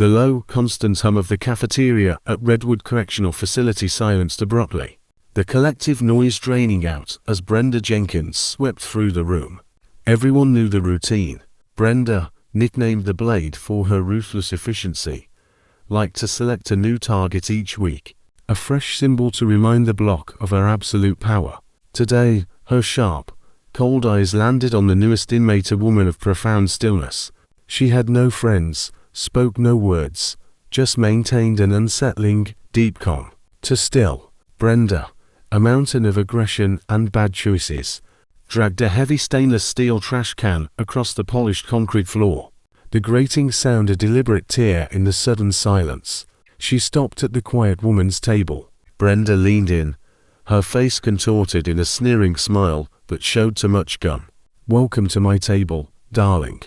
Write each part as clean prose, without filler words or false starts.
The low, constant hum of the cafeteria at Redwood Correctional Facility silenced abruptly, the collective noise draining out as Brenda Jenkins swept through the room. Everyone knew the routine. Brenda, nicknamed the Blade for her ruthless efficiency, liked to select a new target each week, a fresh symbol to remind the block of her absolute power. Today, her sharp, cold eyes landed on the newest inmate, a woman of profound stillness. She had no friends, spoke no words, just maintained an unsettling, deep calm. To still, Brenda, a mountain of aggression and bad choices, dragged a heavy stainless steel trash can across the polished concrete floor. The grating sound a deliberate tear in the sudden silence. She stopped at the quiet woman's table. Brenda leaned in, her face contorted in a sneering smile that showed too much gum. "Welcome to my table, darling."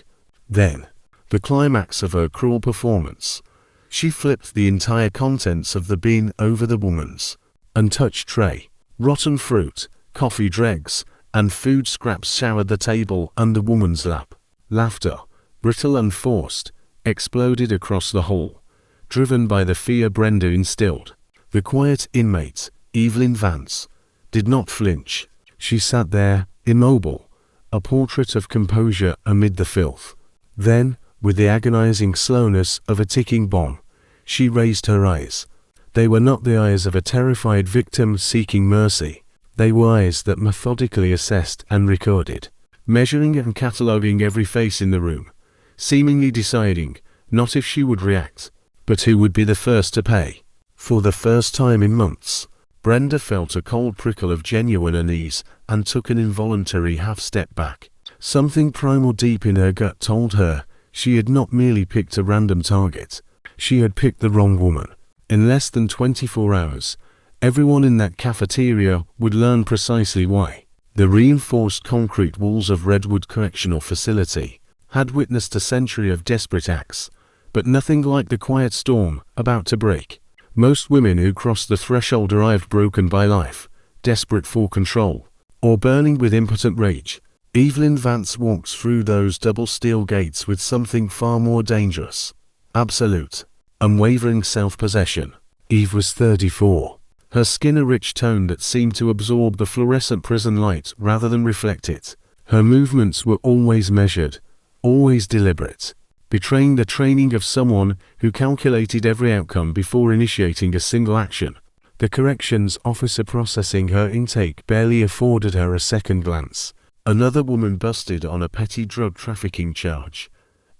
Then, the climax of her cruel performance, she flipped the entire contents of the bin over the woman's untouched tray. Rotten fruit, coffee dregs, and food scraps showered the table and the woman's lap. Laughter, brittle and forced, exploded across the hall, driven by the fear Brenda instilled. The quiet inmate, Evelyn Vance, did not flinch. She sat there, immobile, a portrait of composure amid the filth. Then, with the agonizing slowness of a ticking bomb, she raised her eyes. They were not the eyes of a terrified victim seeking mercy. They were eyes that methodically assessed and recorded, measuring and cataloging every face in the room, seemingly deciding, not if she would react, but who would be the first to pay. For the first time in months, Brenda felt a cold prickle of genuine unease and took an involuntary half-step back. Something primal deep in her gut told her she had not merely picked a random target, she had picked the wrong woman. In less than 24 hours, everyone in that cafeteria would learn precisely why. The reinforced concrete walls of Redwood Correctional Facility had witnessed a century of desperate acts, but nothing like the quiet storm about to break. Most women who crossed the threshold arrived broken by life, desperate for control, or burning with impotent rage. Evelyn Vance walked through those double steel gates with something far more dangerous: absolute, unwavering self-possession. Eve was 34. Her skin a rich tone that seemed to absorb the fluorescent prison light rather than reflect it. Her movements were always measured, always deliberate, betraying the training of someone who calculated every outcome before initiating a single action. The corrections officer processing her intake barely afforded her a second glance. Another woman busted on a petty drug trafficking charge.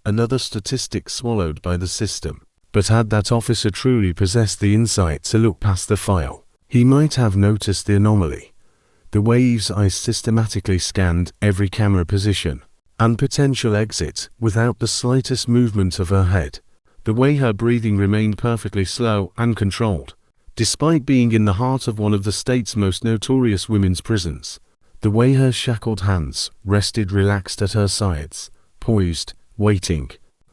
Another statistic swallowed by the system. But had that officer truly possessed the insight to look past the file, he might have noticed the anomaly. The way Eve's eyes systematically scanned every camera position and potential exit without the slightest movement of her head. The way her breathing remained perfectly slow and controlled, despite being in the heart of one of the state's most notorious women's prisons. The way her shackled hands rested relaxed at her sides, poised, waiting.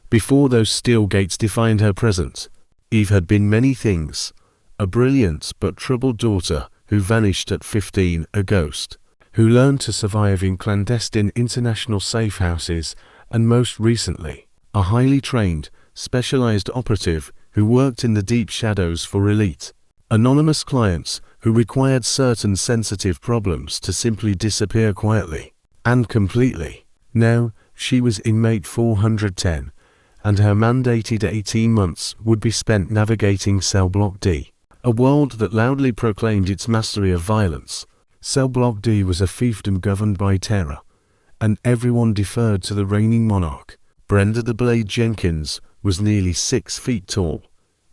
Before those steel gates defined her presence, Eve had been many things: a brilliant but troubled daughter who vanished at 15, a ghost who learned to survive in clandestine international safe houses, and most recently, a highly trained, specialized operative who worked in the deep shadows for elite, anonymous clients who required certain sensitive problems to simply disappear quietly and completely. Now, she was inmate 410. And her mandated 18 months would be spent navigating Cell Block D, a world that loudly proclaimed its mastery of violence. Cell Block D was a fiefdom governed by terror, and everyone deferred to the reigning monarch. Brenda the Blade Jenkins was nearly 6 feet tall,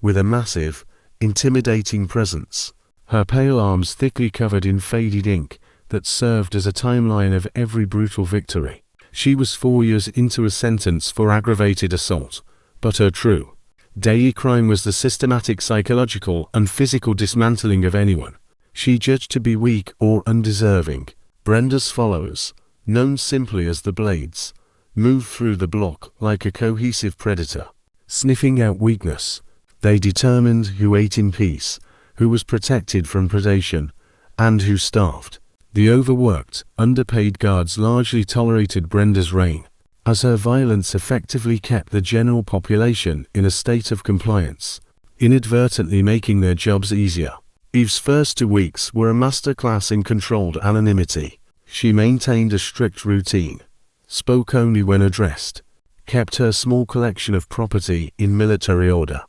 with a massive, intimidating presence, her pale arms thickly covered in faded ink that served as a timeline of every brutal victory. She was 4 years into a sentence for aggravated assault, but her true daily crime was the systematic psychological and physical dismantling of anyone she judged to be weak or undeserving. Brenda's followers, known simply as the Blades, moved through the block like a cohesive predator, sniffing out weakness. They determined who ate in peace, who was protected from predation, and who starved. The overworked, underpaid guards largely tolerated Brenda's reign, as her violence effectively kept the general population in a state of compliance, inadvertently making their jobs easier. Eve's first 2 weeks were a masterclass in controlled anonymity. She maintained a strict routine, spoke only when addressed, kept her small collection of property in military order,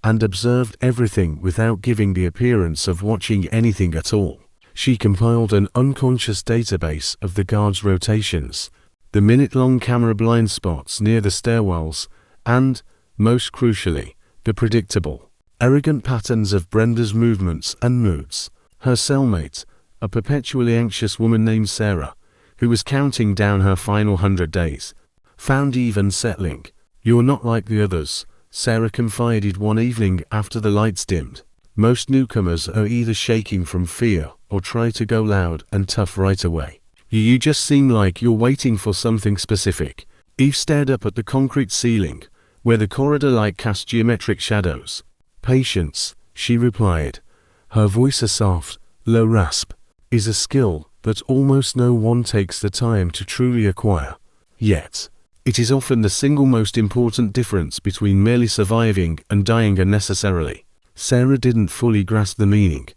and observed everything without giving the appearance of watching anything at all. She compiled an unconscious database of the guards' rotations, the minute-long camera blind spots near the stairwells, and, most crucially, the predictable, arrogant patterns of Brenda's movements and moods. Her cellmate, a perpetually anxious woman named Sarah, who was counting down her final 100 days, found Eve unsettling. "You're not like the others," Sarah confided one evening after the lights dimmed. "Most newcomers are either shaking from fear or try to go loud and tough right away. You just seem like you're waiting for something specific." Eve stared up at the concrete ceiling, where the corridor light cast geometric shadows. "Patience," she replied, her voice a soft, low rasp, "is a skill that almost no one takes the time to truly acquire. Yet, it is often the single most important difference between merely surviving and dying unnecessarily." Sarah didn't fully grasp the meaning,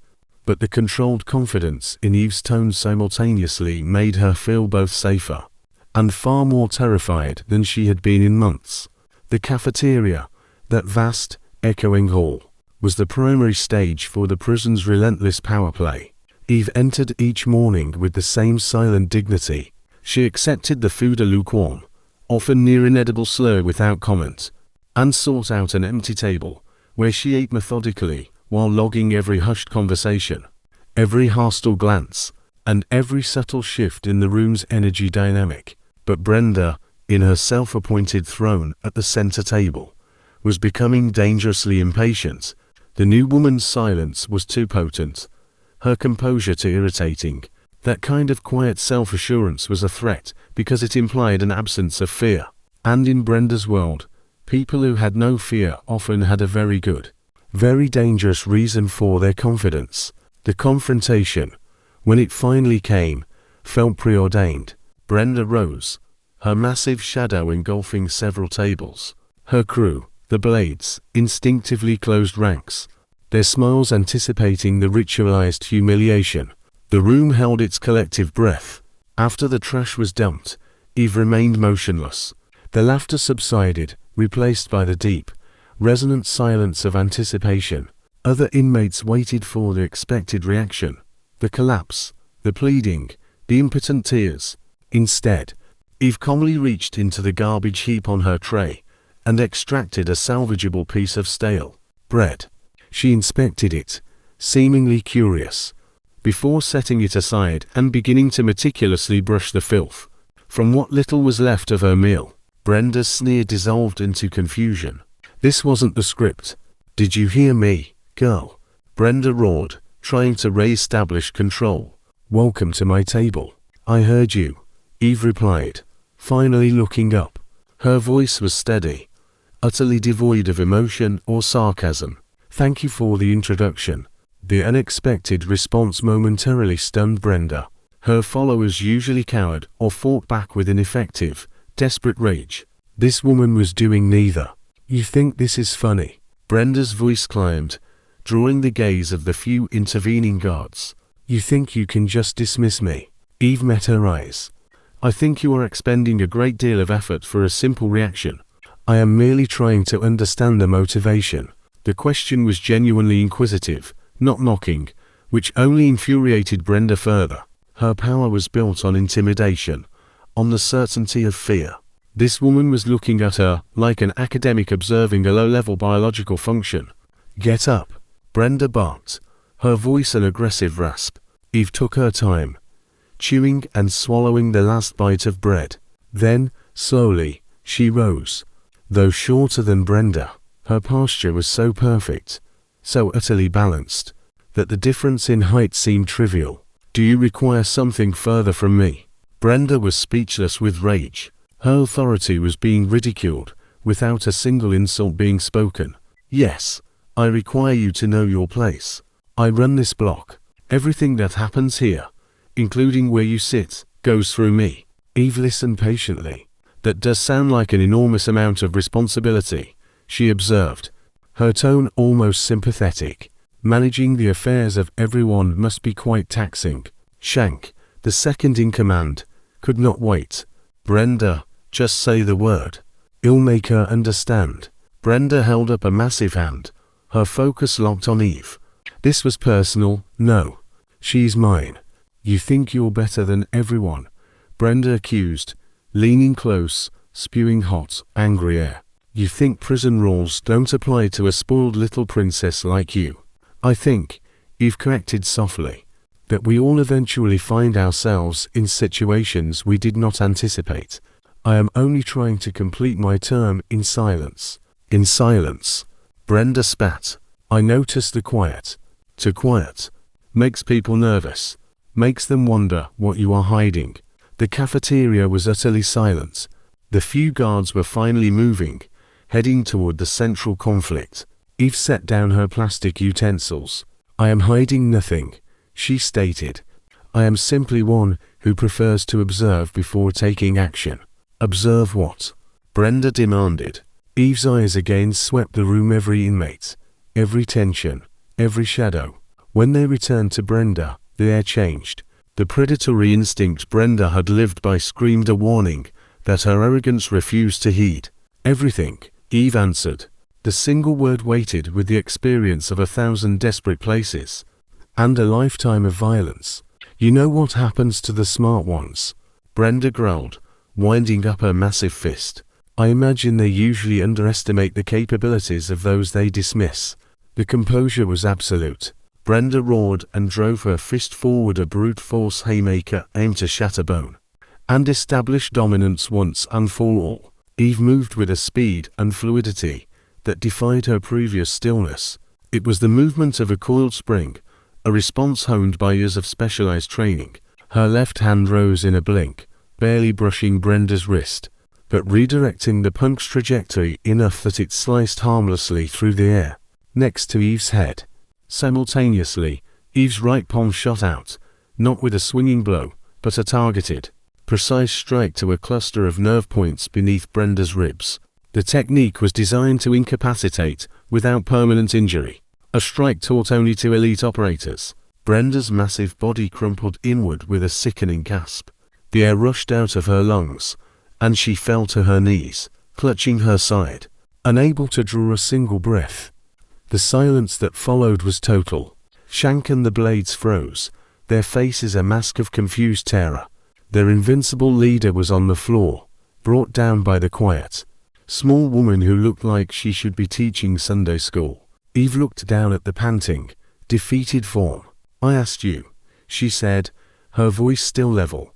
but the controlled confidence in Eve's tone simultaneously made her feel both safer and far more terrified than she had been in months. The cafeteria, that vast, echoing hall, was the primary stage for the prison's relentless power play. Eve entered each morning with the same silent dignity. She accepted the food lukewarm, often near inedible slur without comment, and sought out an empty table, where she ate methodically while logging every hushed conversation, every hostile glance, and every subtle shift in the room's energy dynamic. But Brenda, in her self-appointed throne at the center table, was becoming dangerously impatient. The new woman's silence was too potent, her composure too irritating. That kind of quiet self-assurance was a threat because it implied an absence of fear. And in Brenda's world, people who had no fear often had a very good, very dangerous reason for their confidence. The confrontation, when it finally came, felt preordained. Brenda rose, her massive shadow engulfing several tables. Her crew, the Blades, instinctively closed ranks, their smiles anticipating the ritualized humiliation. The room held its collective breath. After the trash was dumped, Eve remained motionless. The laughter subsided, replaced by the deep, resonant silence of anticipation. Other inmates waited for the expected reaction, the collapse, the pleading, the impotent tears. Instead, Eve calmly reached into the garbage heap on her tray and extracted a salvageable piece of stale bread. She inspected it, seemingly curious, before setting it aside and beginning to meticulously brush the filth from what little was left of her meal. Brenda's sneer dissolved into confusion. "This wasn't the script. Did you hear me, girl?" Brenda roared, trying to re-establish control. "Welcome to my table." "I heard you," Eve replied, finally looking up. Her voice was steady, utterly devoid of emotion or sarcasm. "Thank you for the introduction." The unexpected response momentarily stunned Brenda. Her followers usually cowered or fought back with ineffective, desperate rage. This woman was doing neither. "You think this is funny?" Brenda's voice climbed, drawing the gaze of the few intervening guards. "You think you can just dismiss me?" Eve met her eyes. "I think you are expending a great deal of effort for a simple reaction. I am merely trying to understand the motivation." The question was genuinely inquisitive, not mocking, which only infuriated Brenda further. Her power was built on intimidation, on the certainty of fear. This woman was looking at her like an academic observing a low-level biological function. "Get up," Brenda barked, her voice an aggressive rasp. Eve took her time, chewing and swallowing the last bite of bread. Then, slowly, she rose. Though shorter than Brenda, her posture was so perfect, so utterly balanced, that the difference in height seemed trivial. "Do you require something further from me?" Brenda was speechless with rage. Her authority was being ridiculed, without a single insult being spoken. "Yes, I require you to know your place. I run this block. Everything that happens here, including where you sit, goes through me." Eve listened patiently. That does sound like an enormous amount of responsibility, she observed, her tone almost sympathetic. Managing the affairs of everyone must be quite taxing. Shank, the second in command, could not wait. Brenda, just say the word. It'll make her understand. Brenda held up a massive hand, her focus locked on Eve. This was personal. No. She's mine. You think you're better than everyone, Brenda accused, leaning close, spewing hot, angry air. You think prison rules don't apply to a spoiled little princess like you. I think, Eve corrected softly, that we all eventually find ourselves in situations we did not anticipate. I am only trying to complete my term in silence. In silence. Brenda spat. I noticed the quiet. Too quiet. Makes people nervous. Makes them wonder what you are hiding. The cafeteria was utterly silent. The few guards were finally moving, heading toward the central conflict. Eve set down her plastic utensils. I am hiding nothing, she stated. I am simply one who prefers to observe before taking action. Observe what? Brenda demanded. Eve's eyes again swept the room. Every inmate, every tension, every shadow. When they returned to Brenda, the air changed. The predatory instinct Brenda had lived by screamed a warning that her arrogance refused to heed. Everything, Eve answered. The single word weighted with the experience of 1,000 desperate places and a lifetime of violence. You know what happens to the smart ones? Brenda growled, winding up her massive fist. I imagine they usually underestimate the capabilities of those they dismiss. The composure was absolute. Brenda roared and drove her fist forward, a brute force haymaker aimed to shatter bone and establish dominance once and for all. Eve moved with a speed and fluidity that defied her previous stillness. It was the movement of a coiled spring, a response honed by years of specialized training. Her left hand rose in a blink, barely brushing Brenda's wrist, but redirecting the punk's trajectory enough that it sliced harmlessly through the air, next to Eve's head. Simultaneously, Eve's right palm shot out, not with a swinging blow, but a targeted, precise strike to a cluster of nerve points beneath Brenda's ribs. The technique was designed to incapacitate without permanent injury, a strike taught only to elite operators. Brenda's massive body crumpled inward with a sickening gasp. The air rushed out of her lungs, and she fell to her knees, clutching her side, unable to draw a single breath. The silence that followed was total. Shank and the blades froze, their faces a mask of confused terror. Their invincible leader was on the floor, brought down by the quiet, small woman who looked like she should be teaching Sunday school. Eve looked down at the panting, defeated form. I asked you, she said, her voice still level,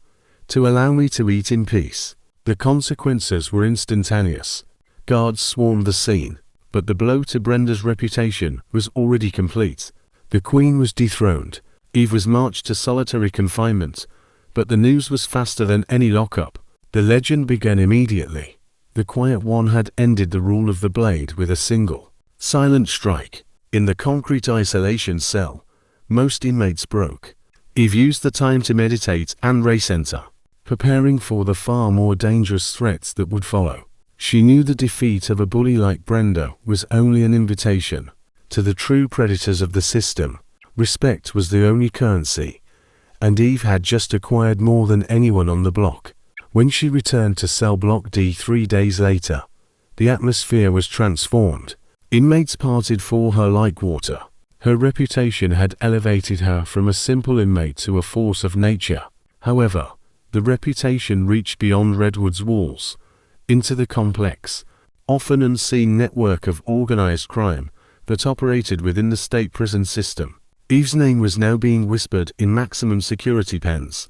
to allow me to eat in peace. The consequences were instantaneous. Guards swarmed the scene, but the blow to Brenda's reputation was already complete. The Queen was dethroned. Eve was marched to solitary confinement, but the news was faster than any lockup. The legend began immediately. The Quiet One had ended the rule of the blade with a single, silent strike. In the concrete isolation cell, most inmates broke. Eve used the time to meditate and recenter, preparing for the far more dangerous threats that would follow. She knew the defeat of a bully like Brenda was only an invitation to the true predators of the system. Respect was the only currency, and Eve had just acquired more than anyone on the block. When she returned to cell block D 3 days later, the atmosphere was transformed. Inmates parted for her like water. Her reputation had elevated her from a simple inmate to a force of nature. However, the reputation reached beyond Redwood's walls, into the complex, often unseen network of organized crime that operated within the state prison system. Eve's name was now being whispered in maximum security pens,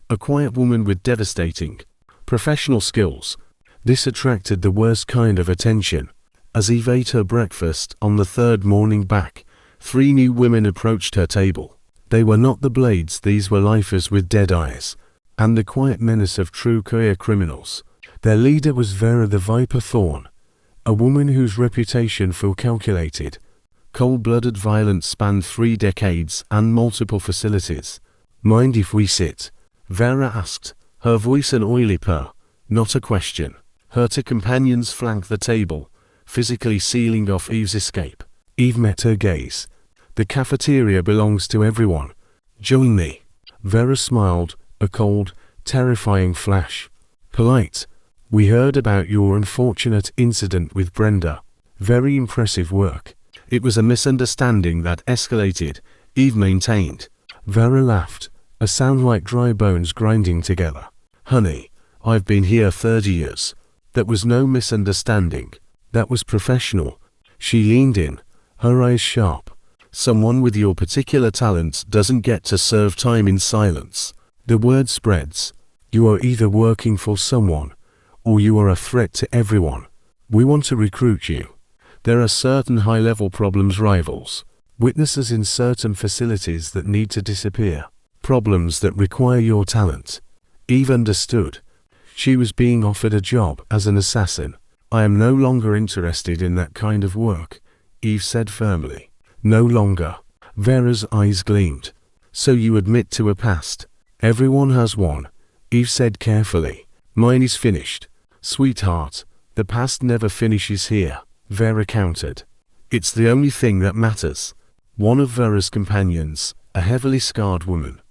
a quiet woman with devastating professional skills. This attracted the worst kind of attention. As Eve ate her breakfast on the third morning back, 3 new women approached her table. They were not the blades, these were lifers with dead eyes, and the quiet menace of true career criminals. Their leader was Vera the Viper Thorn, a woman whose reputation for calculated, cold-blooded violence spanned 3 decades and multiple facilities. Mind if we sit? Vera asked, her voice an oily purr, not a question. Her two companions flanked the table, physically sealing off Eve's escape. Eve met her gaze. "The cafeteria belongs to everyone. Join me." Vera smiled, a cold, terrifying flash. "Polite. We heard about your unfortunate incident with Brenda. Very impressive work." "It was a misunderstanding that escalated," Eve maintained. Vera laughed, a sound like dry bones grinding together. "Honey, I've been here 30 years. That was no misunderstanding. That was professional." She leaned in, her eyes sharp. "Someone with your particular talents doesn't get to serve time in silence." The word spreads. You are either working for someone, or you are a threat to everyone. We want to recruit you. There are certain high-level problems, rivals, witnesses in certain facilities that need to disappear. Problems that require your talent. Eve understood. She was being offered a job as an assassin. "I am no longer interested in that kind of work," Eve said firmly. "No longer." Vera's eyes gleamed. "So you admit to a past?" "Everyone has one," Eve said carefully. "Mine is finished." "Sweetheart, the past never finishes here," Vera countered. "It's the only thing that matters." One of Vera's companions, a heavily scarred woman,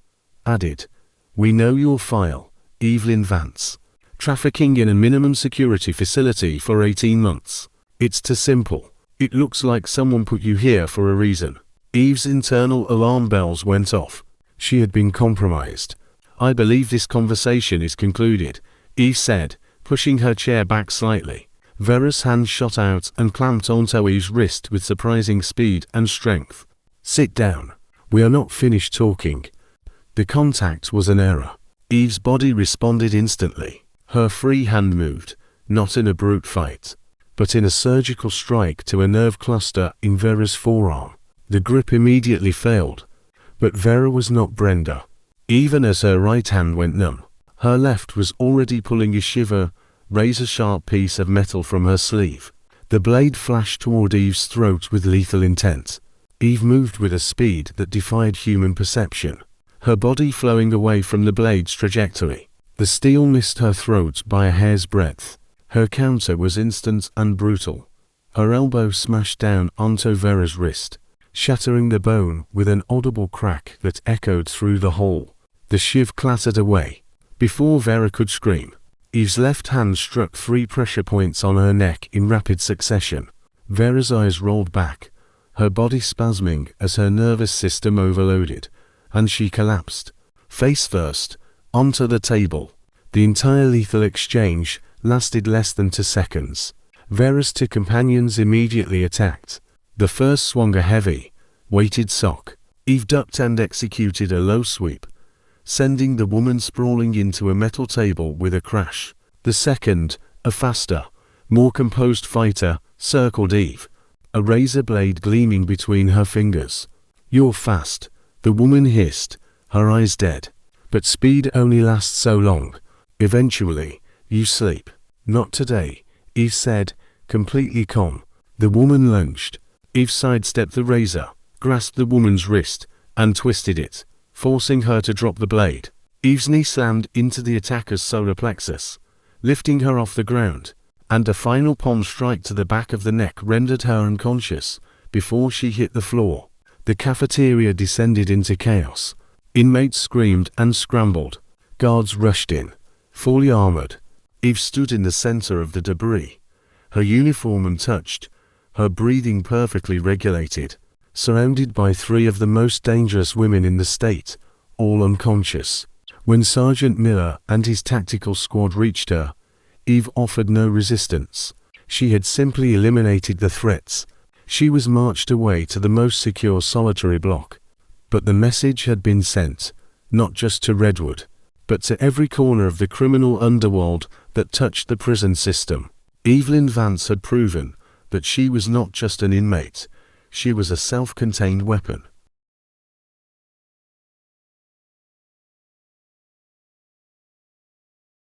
added, "We know your file, Evelyn Vance. Trafficking in a minimum security facility for 18 months. It's too simple. It looks like someone put you here for a reason." Eve's internal alarm bells went off. She had been compromised. "I believe this conversation is concluded," Eve said, pushing her chair back slightly. Vera's hand shot out and clamped onto Eve's wrist with surprising speed and strength. "Sit down. We are not finished talking." The contact was an error. Eve's body responded instantly. Her free hand moved, not in a brute fight, but in a surgical strike to a nerve cluster in Vera's forearm. The grip immediately failed, but Vera was not Brenda. Even as her right hand went numb, her left was already pulling a shiver, razor-sharp piece of metal from her sleeve. The blade flashed toward Eve's throat with lethal intent. Eve moved with a speed that defied human perception, her body flowing away from the blade's trajectory. The steel missed her throat by a hair's breadth. Her counter was instant and brutal. Her elbow smashed down onto Vera's wrist, shattering the bone with an audible crack that echoed through the hole. The shiv clattered away. Before Vera could scream, Eve's left hand struck 3 pressure points on her neck in rapid succession. Vera's eyes rolled back, her body spasming as her nervous system overloaded, and she collapsed, face first, onto the table. The entire lethal exchange lasted less than 2 seconds. Vera's 2 companions immediately attacked. The first swung a heavy, weighted sock. Eve ducked and executed a low sweep, sending the woman sprawling into a metal table with a crash. The second, a faster, more composed fighter, circled Eve, a razor blade gleaming between her fingers. "You're fast," the woman hissed, her eyes dead. "But speed only lasts so long. Eventually, you sleep." "Not today," Eve said, completely calm. The woman lunged. Eve sidestepped the razor, grasped the woman's wrist, and twisted it, forcing her to drop the blade. Eve's knee slammed into the attacker's solar plexus, lifting her off the ground, and a final palm strike to the back of the neck rendered her unconscious before she hit the floor. The cafeteria descended into chaos. Inmates screamed and scrambled. Guards rushed in, fully armored. Eve stood in the center of the debris, her uniform untouched, her breathing perfectly regulated, surrounded by 3 of the most dangerous women in the state, all unconscious. When Sergeant Miller and his tactical squad reached her, Eve offered no resistance. She had simply eliminated the threats. She was marched away to the most secure solitary block. But the message had been sent, not just to Redwood, but to every corner of the criminal underworld that touched the prison system. Evelyn Vance had proven that she was not just an inmate, she was a self-contained weapon.